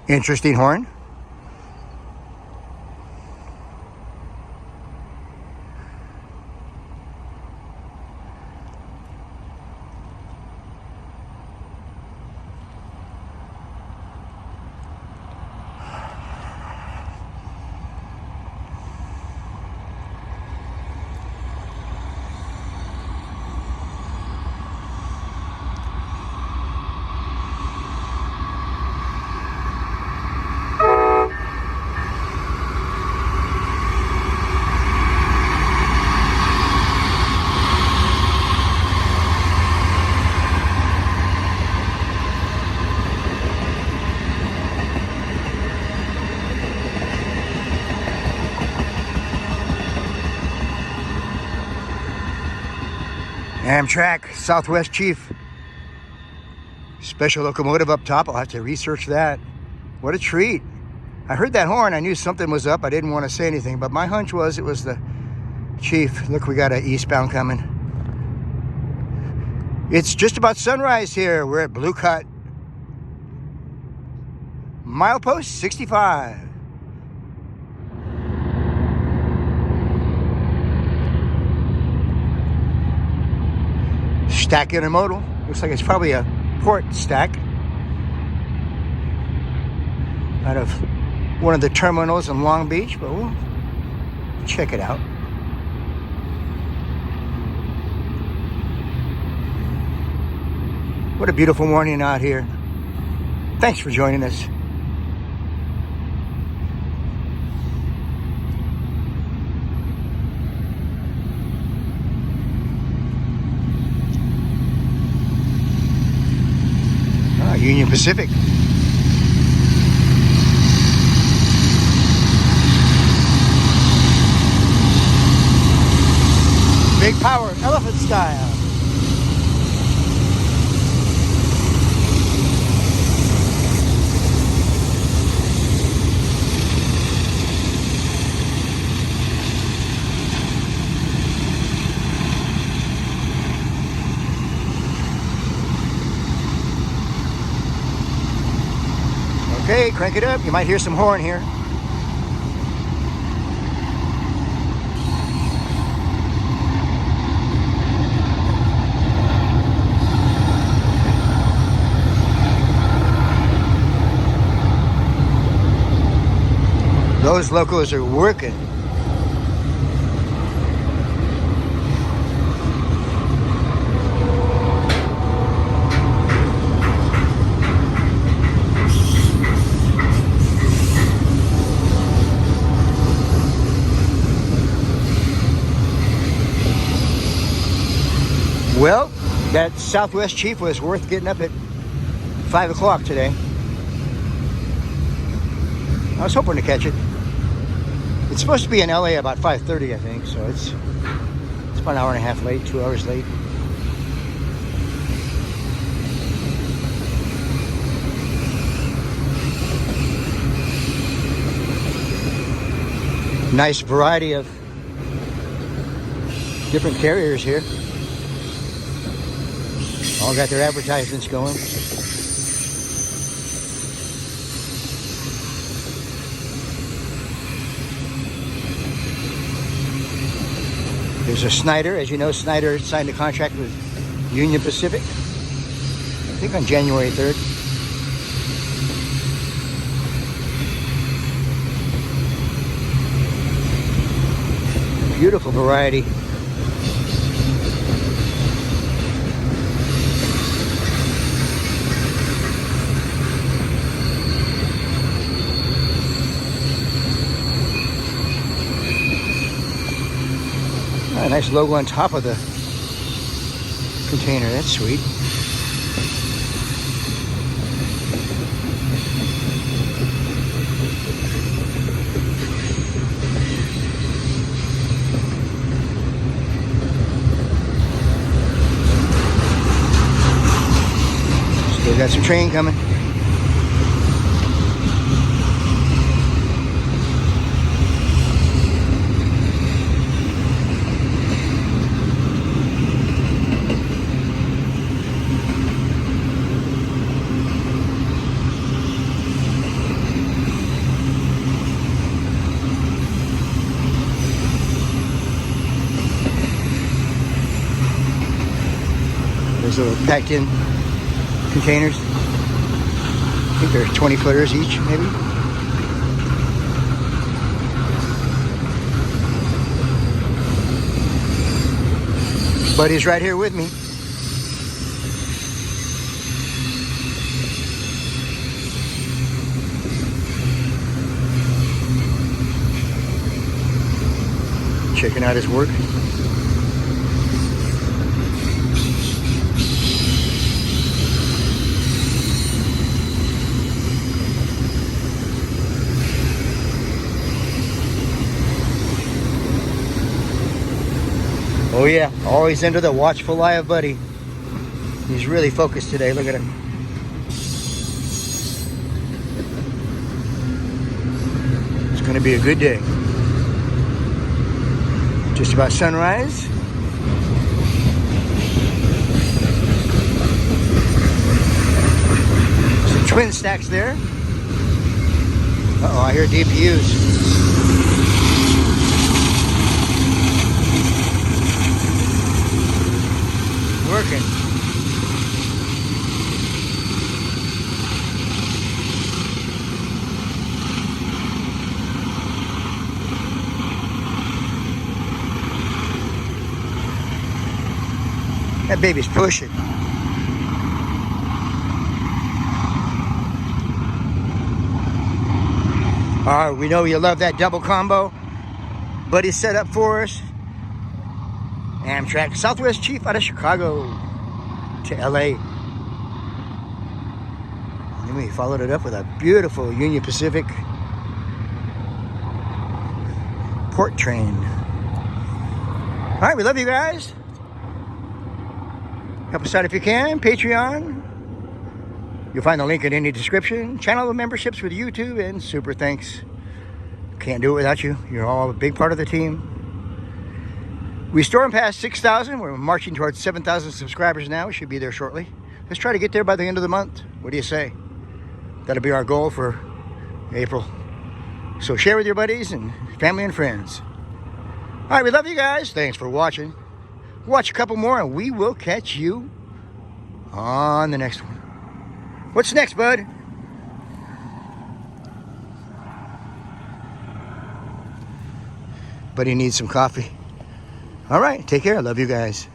Interesting horn. Amtrak, Southwest Chief. Special locomotive up top. I'll have to research that. What a treat. I heard that horn. I knew something was up. I didn't want to say anything, but my hunch was it was the Chief. Look, we got an eastbound coming. It's just about sunrise here. We're at Blue Cut. Milepost 65. Stack Intermodal. Looks like it's probably a port stack out of one of the terminals in Long Beach, but we'll check it out. What a beautiful morning out here. Thanks for joining us. Union Pacific. Big power, elephant style. Okay, crank it up. You might hear some horn here. Those locos are working. Well, that Southwest Chief was worth getting up at 5 o'clock today. I was hoping to catch it. It's supposed to be in LA about 5:30, I think, so it's about an hour and a half late, 2 hours late. Nice variety of different carriers here. All got their advertisements going. There's a Snyder. As you know, Snyder signed a contract with Union Pacific, I think on January 3rd. Beautiful variety. A nice logo on top of the container. That's sweet. Still got some train coming. those little packed in containers. I think they're 20 footers each, maybe. Buddy's right here with me. Checking out his work. Oh yeah, always under the watchful eye of Buddy. He's really focused today, look at him. It's gonna be a good day. Just about sunrise. Some twin stacks there. Uh-oh, I hear DPUs. Working. That baby's pushing. All right, we know you love that double combo. Buddy set up for us. Amtrak Southwest Chief out of Chicago to LA. And we followed it up with a beautiful Union Pacific port train. All right, we love you guys. Help us out if you can. Patreon. You'll find the link in any description. Channel memberships with YouTube, and super thanks. Can't do it without you. You're all a big part of the team. We stormed past 6,000. We're marching towards 7,000 subscribers now. We should be there shortly. Let's try to get there by the end of the month. What do you say? That'll be our goal for April. So share with your buddies and family and friends. All right, we love you guys. Thanks for watching. Watch a couple more and we will catch you on the next one. What's next, bud? Buddy needs some coffee. All right, take care. I love you guys.